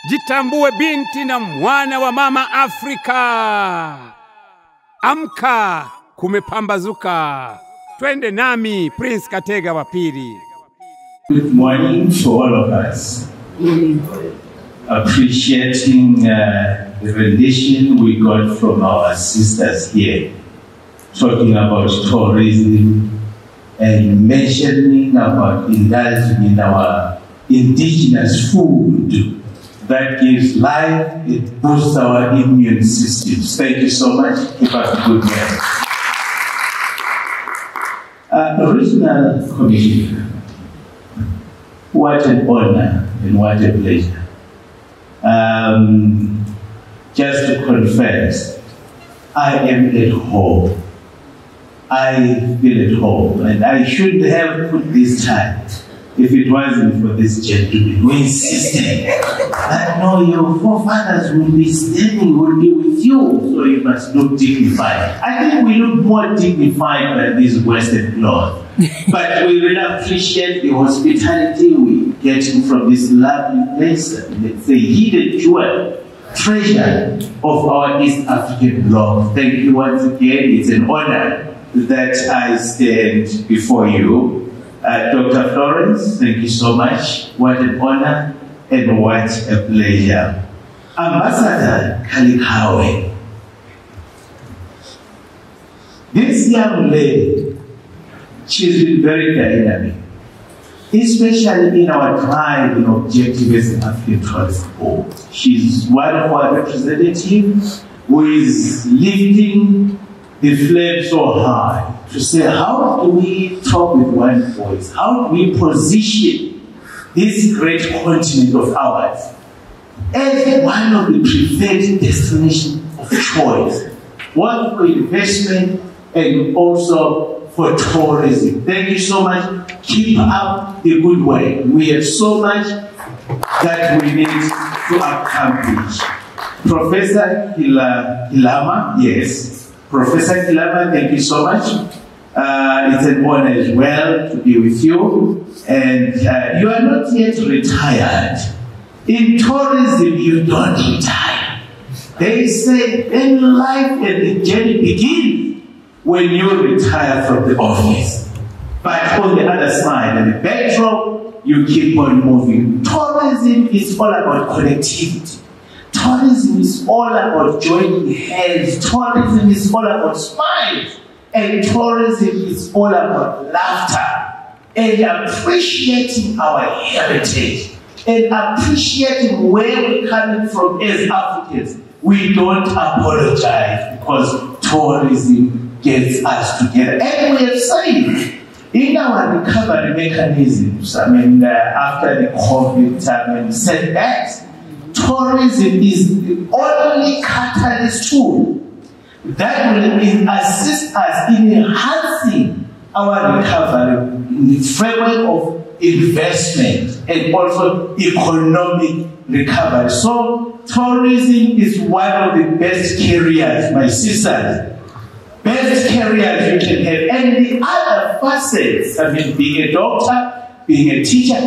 Jitambue binti na mwana wa mama Afrika. Amka, kumepambazuka. Twende nami Prince Katega wa Pili. Good morning to all of us. Appreciating the rendition we got from our sisters here, talking about tourism and mentioning about indulging in our indigenous food that gives life, it boosts our immune systems. Thank you so much. Keep up the good work. Original Commissioner, what an honor and what a pleasure. Just to confess, I am at home. I feel at home, and I shouldn't have put this time if it wasn't for this gentleman who insisted that no, your forefathers will be standing, will be with you, so you must look dignified. I think we look more dignified than this Western cloth. But we really appreciate the hospitality we get from this lovely place. It's a hidden jewel, treasure of our East African bloc. Thank you once again. It's an honor that I stand before you. Dr. Florence, thank you so much. What an honor and what a pleasure. Ambassador Kalikawe, this young lady, she's been very dynamic, especially in our drive in objectives in African Tourism Board. She's one of our representatives who is lifting the flag so high to say, how do we talk with one voice? How do we position this great continent of ours as one of the preferred destinations of choice, one for investment and also for tourism? Thank you so much. Keep up the good work. We have so much that we need to accomplish. Professor Kilama, yes. Professor Kilama, thank you so much. It's an honor as well to be with you. And you are not yet retired. In tourism, you don't retire. They say then life and the journey begins when you retire from the office. But on the other side, and the backdrop, you keep on moving. Tourism is all about connectivity. Tourism is all about joining hands. Tourism is all about smiles. And tourism is all about laughter. And appreciating our heritage. And appreciating where we're coming from as Africans. We don't apologize because tourism gets us together. And we have said, in our recovery mechanisms, after the COVID setbacks, tourism is the only catalyst tool that will assist us in enhancing our recovery in the framework of investment and also economic recovery. So tourism is one of the best careers, my sisters. Best careers you can have. And the other facets, being a doctor, being a teacher,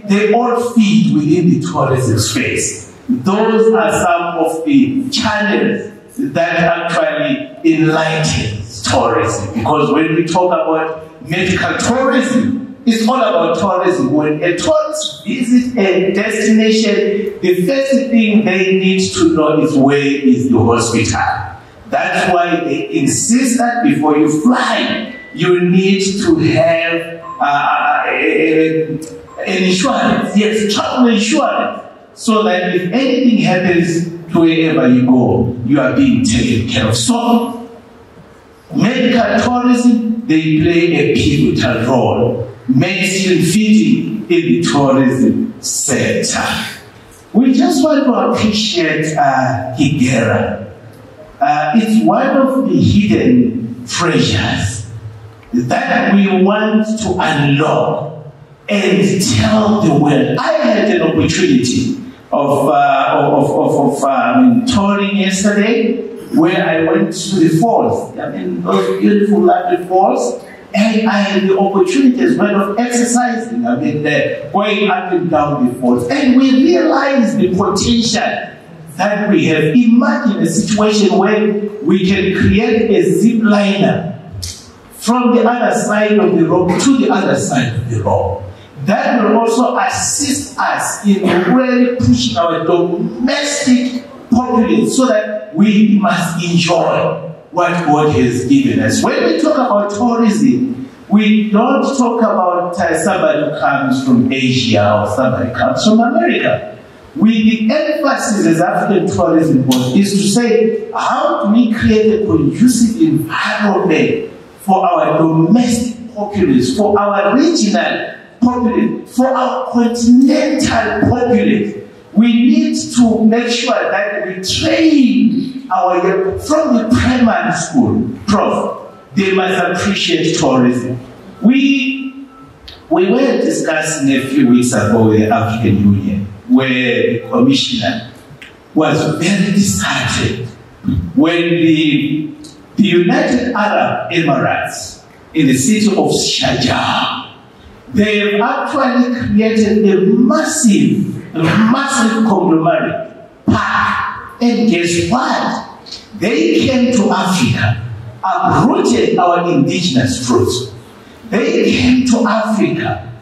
they all fit within the tourism space. Those are some of the channels that actually enlightens tourism. Because when we talk about medical tourism, it's all about tourism. When a tourist visits a destination, the first thing they need to know is where is the hospital. That's why they insist that before you fly, you need to have an insurance, yes, travel insurance, so that if anything happens to wherever you go, you are being taken care of. So, medical tourism, they play a pivotal role, medicine fitting in the tourism sector. We just want to appreciate Higera. It's one of the hidden treasures that we want to unlock and tell the world. I had an opportunity of touring yesterday, where I went to the falls. Those beautiful, lovely falls, and I had the opportunity as well of exercising. Going up and down the falls, and we realized the the potential that we have. Imagine a situation where we can create a zip liner from the other side of the road to the other side of the road. That will also assist us in really pushing our domestic populace so that we must enjoy what God has given us. When we talk about tourism, we don't talk about somebody who comes from Asia or somebody comes from America. The emphasis as African tourism board is to say, how do we create a conducive environment for our domestic populace, for our regional populace, for our continental populace? We need to make sure that we train our young from the primary school. Prof, they must appreciate tourism. We were discussing a few weeks ago with the African Union, where the commissioner was very disheartened when the United Arab Emirates in the city of Sharjah, they have actually created a massive conglomerate park. And guess what? They came to Africa, uprooted our indigenous fruits. They came to Africa.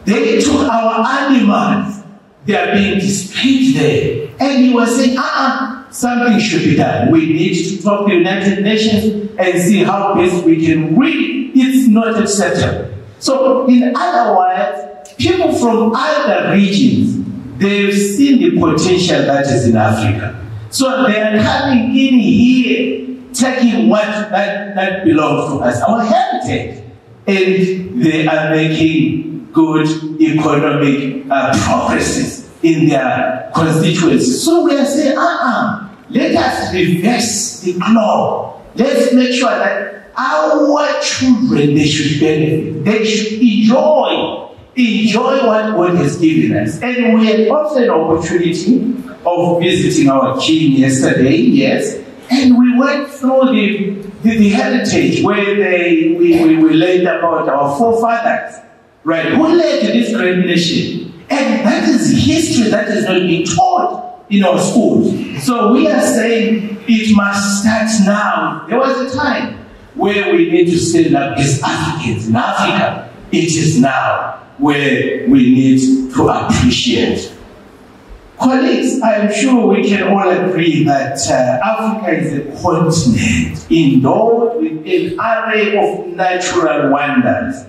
They took our animals. They are being displayed there. And he was saying, something should be done. We need to talk to the United Nations and see how best we can read. It's not acceptable. So, in other words, people from other regions, they've seen the potential that is in Africa. So they are coming in here, taking what that belongs to us, our heritage. And they are making good economic progresses in their constituencies. So we are saying, let us reverse the clock. Let's make sure that our children, they should benefit. They should enjoy what God has given us. And we had also an opportunity of visiting our king yesterday, yes, and we went through the heritage where we learned about our forefathers, right, who led this great nation. And that is history that is not being taught in our schools. So we are saying it must start now. There was a time where we need to stand up as Africans in Africa. It is now where we need to appreciate. Colleagues, I am sure we can all agree that Africa is a continent endowed with an array of natural wonders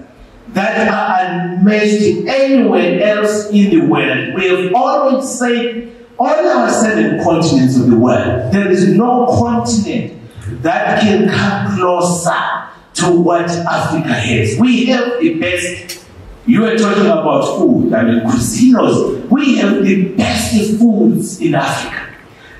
that are unmatched anywhere else in the world. We have always said, all our 7 continents of the world, there is no continent that can come closer to what Africa has. We have the best. You were talking about food, cuisinos. We have the best foods in Africa.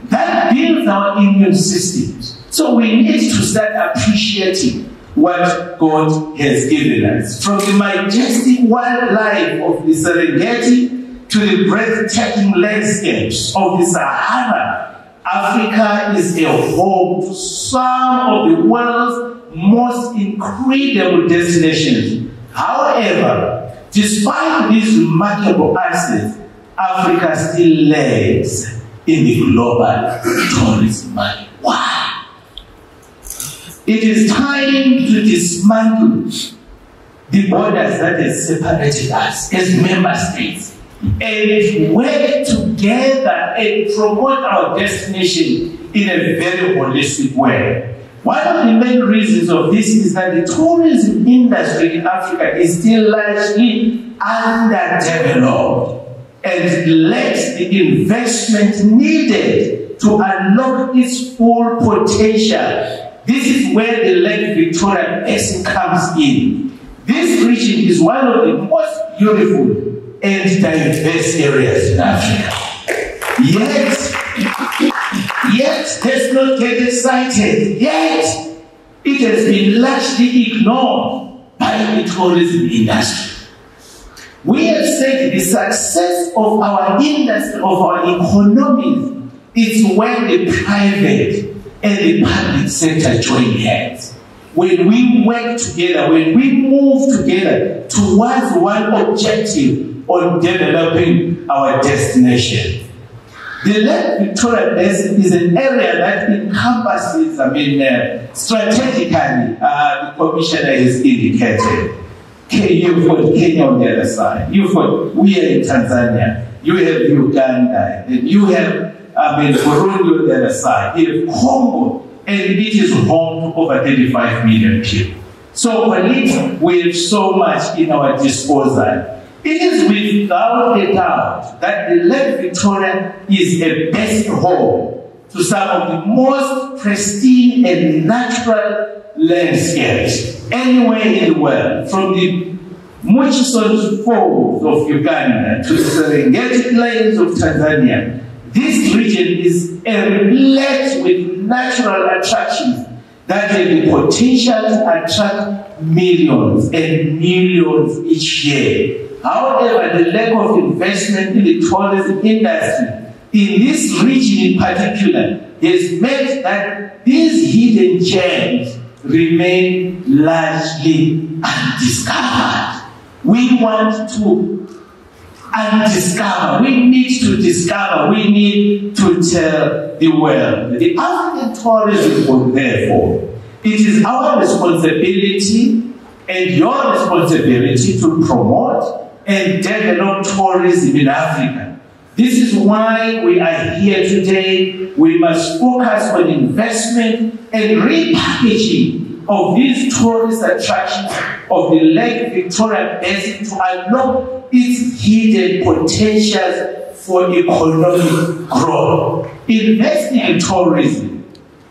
That builds our immune systems. So we need to start appreciating what God has given us. From the majestic wildlife of the Serengeti to the breathtaking landscapes of the Sahara, Africa is a home to some of the world's most incredible destinations. However, despite these remarkable assets, Africa still lags in the global tourism market. Why? It is time to dismantle the borders that have separated us as member states and work together and promote our destination in a very holistic way. One of the main reasons of this is that the tourism industry in Africa is still largely underdeveloped and lacks the investment needed to unlock its full potential. This is where the Lake Victoria Basin comes in. This region is one of the most beautiful and diverse areas in Africa. Yet, let's not get excited. Yet, it has been largely ignored by the tourism industry. We have said the success of our industry, of our economies, is when the private and the public sector join hands. When we work together, when we move together towards one objective on developing our destination. The Lake Victoria Basin is an area that encompasses, strategically, the Commissioner has indicated. You've got Kenya on the other side. We are in Tanzania. You have Uganda. And you have Burundi on the other side. You have Congo. And it is home to over 35 million people. So we have so much in our disposal. It is without a doubt that the Lake Victoria is a best home to some of the most pristine and natural landscapes anywhere in the world, from the Murchison Falls of Uganda to the Serengeti Plains of Tanzania. This region is replete with natural attractions that have the potential to attract millions and millions each year. However, the lack of investment in the tourism industry in this region in particular has meant that these hidden gems remain largely undiscovered. We want to undiscover. We need to discover. We need to tell the world. The African Tourism Board, therefore, it is our responsibility and your responsibility to promote and develop tourism in Africa. This is why we are here today. We must focus on investment and repackaging of these tourist attractions of the Lake Victoria Basin to unlock its hidden potentials for economic growth. Investing in tourism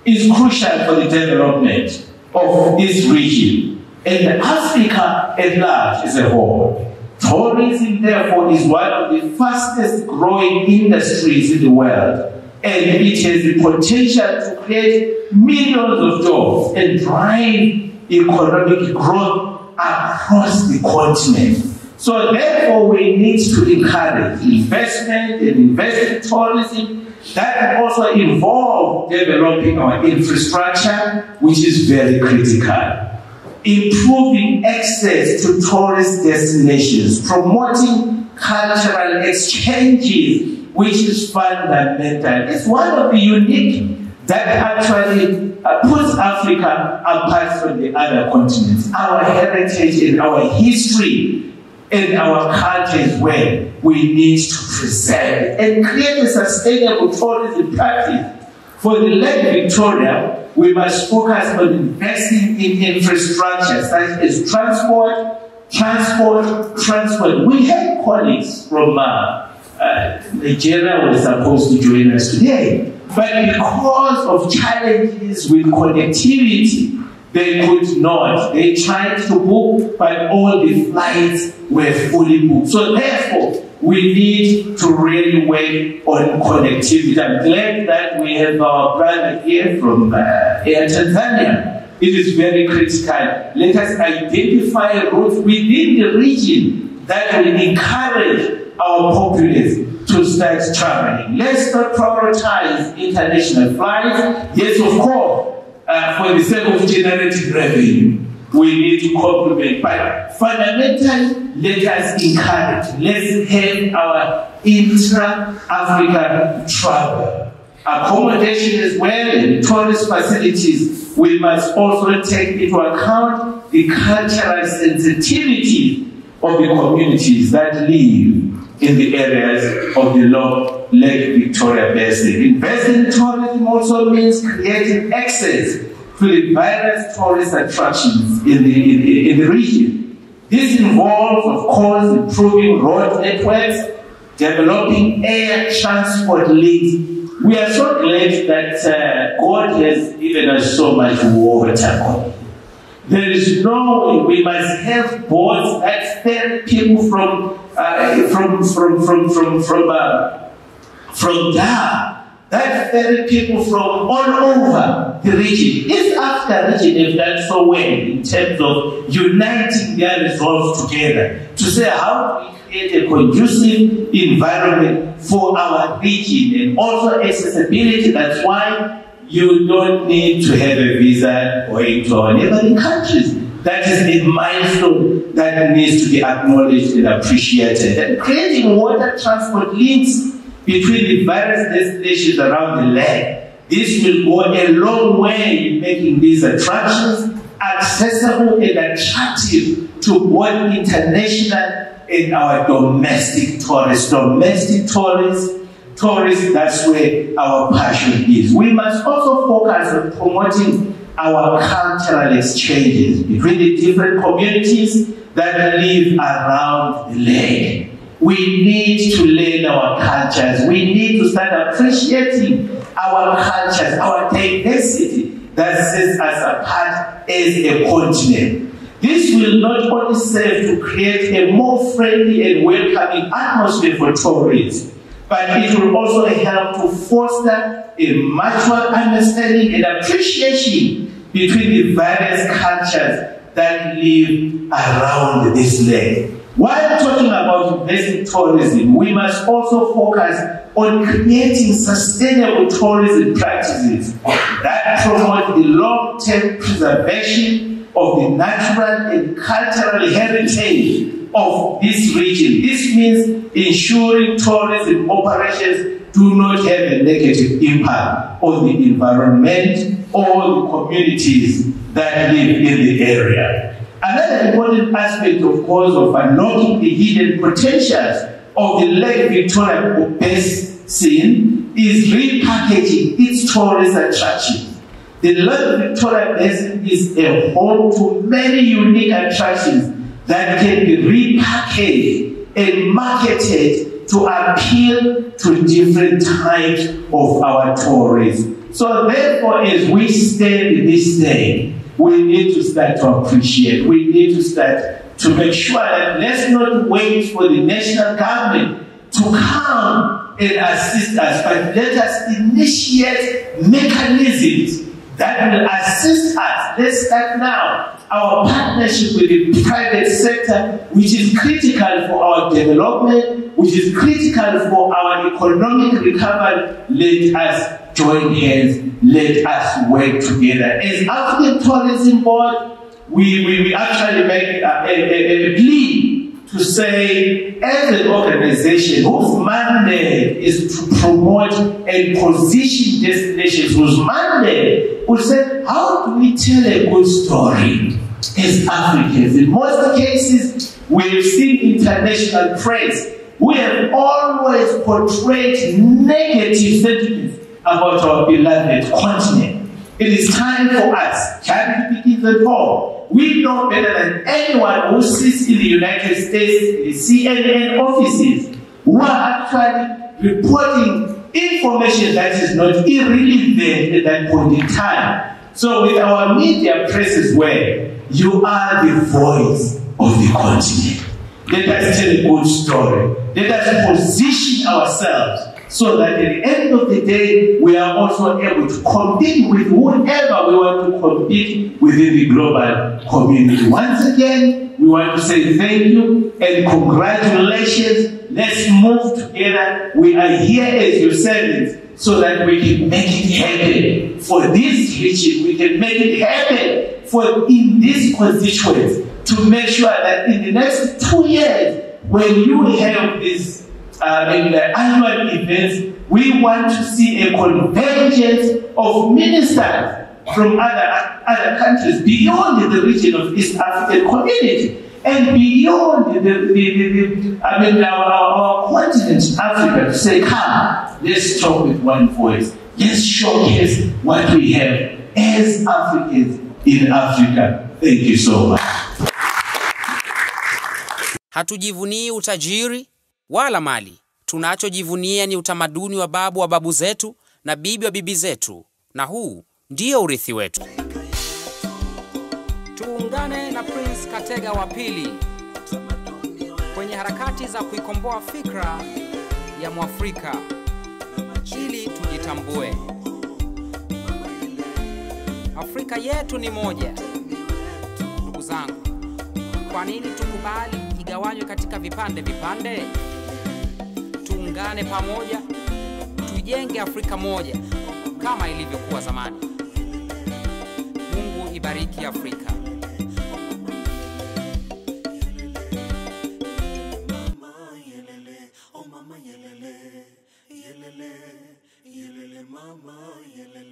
is crucial for the development of this region and Africa at large as a whole. Tourism, therefore, is one of the fastest growing industries in the world, and it has the potential to create millions of jobs and drive economic growth across the continent. So therefore, we need to encourage investment and invest in tourism that can also involve developing our infrastructure, which is very critical. Improving access to tourist destinations, promoting cultural exchanges, which is fundamental. It's one of the unique that actually puts Africa apart from the other continents. Our heritage and our history and our culture is where we need to preserve and create a sustainable tourism practice. For the Lake Victoria, we must focus on investing in infrastructure such as transport. We have colleagues from Nigeria who are supposed to join us today, but because of challenges with connectivity, they could not. They tried to book, but all the flights were fully booked. So therefore, we need to really work on connectivity. I'm glad that we have our brother here from Air Tanzania. It is very critical. Let us identify routes within the region that will encourage our populace to start traveling. Let's not prioritize international flights. Yes, of course, for the sake of generating revenue, we need to complement. But fundamentally, let us encourage. Let's have our intra-Africa travel. Accommodation as well and tourist facilities. We must also take into account the cultural sensitivity of the communities that live in the areas of the Lake Victoria Basin. Investing in tourism also means creating access to the various tourist attractions in the region. This involves, of course, improving road networks, developing air transport links. We are so glad that God has given us so much water. There is no way. We must have boats that ferry people from there. That ferry people from all over the region. East Africa region have done so well in terms of uniting their resolve together to say how do we create a conducive environment for our region and also accessibility. That's why you don't need to have a visa or into our neighboring countries. That is a milestone that needs to be acknowledged and appreciated. And creating water transport links between the various destinations around the land. This will go a long way in making these attractions accessible and attractive to both international and our domestic tourists. Tourists, that's where our passion is. We must also focus on promoting our cultural exchanges between the different communities that live around the land. We need to learn our cultures. We need to start appreciating our cultures, our diversity that sets us apart as a continent. This will not only serve to create a more friendly and welcoming atmosphere for tourists, but it will also help to foster a mutual understanding and appreciation between the various cultures that live around this land. While talking about investing in tourism, we must also focus on creating sustainable tourism practices that promote the long-term preservation of the natural and cultural heritage of this region. This means ensuring tourism operations do not have a negative impact on the environment or the communities that live in the area. Another important aspect, of course, of unlocking the hidden potentials of the Lake Victoria Basin is repackaging its tourist attractions. The Lake Victoria Basin is a home to many unique attractions that can be repackaged and marketed to appeal to different types of our tourists. So therefore, as we stand this day, we need to start to appreciate. We need to start to make sure that let's not wait for the national government to come and assist us, but let us initiate mechanisms that will assist us. Let's start now. Our partnership with the private sector, which is critical for our development, which is critical for our economic recovery, let us join hands, let us work together. As African Tourism Board, we actually make a plea to say, as an organization whose mandate is to promote and position destinations, whose mandate would say, how do we tell a good story as Africans? In most cases, we've seen international press. We have always portrayed negative sentiments about our beloved continent. It is time for us, charity begins at home. We know better than anyone who sits in the United States, the CNN offices, who are actually reporting information that is not irrelevant at that point in time. So with our media press as well, you are the voice of the continent. Let us tell a good story. Let us position ourselves so that at the end of the day, we are also able to compete with whoever we want to compete within the global community. Once again, we want to say thank you and congratulations. Let's move together. We are here as your servants so that we can make it happen for this region. We can make it happen for in this constituency to make sure that in the next 2 years, when you have these annual events, we want to see a convergence of ministers from other countries beyond the region of East African community and beyond our continent, Africa, to say, come, let's talk with one voice. Let's showcase what we have as Africans in Africa. Thank you so much. Hatujivunii utajiri wala mali. Tunachojivunia ni utamaduni wa babu zetu na bibi wa bibi zetu, na huu ndio urithi wetu. Tuungane na Prince Katega wa Pili kwenye harakati za kuikomboa fikra ya Mwafrika ili tujitambue. Afrika yetu ni moja. Ndugu zangu, kwa nini tukubali igawanywe katika vipande? Tuungane pamoja, tujenge Afrika moja kama ilivyokuwa zamani. Mungu ibariki Afrika. mama yelele.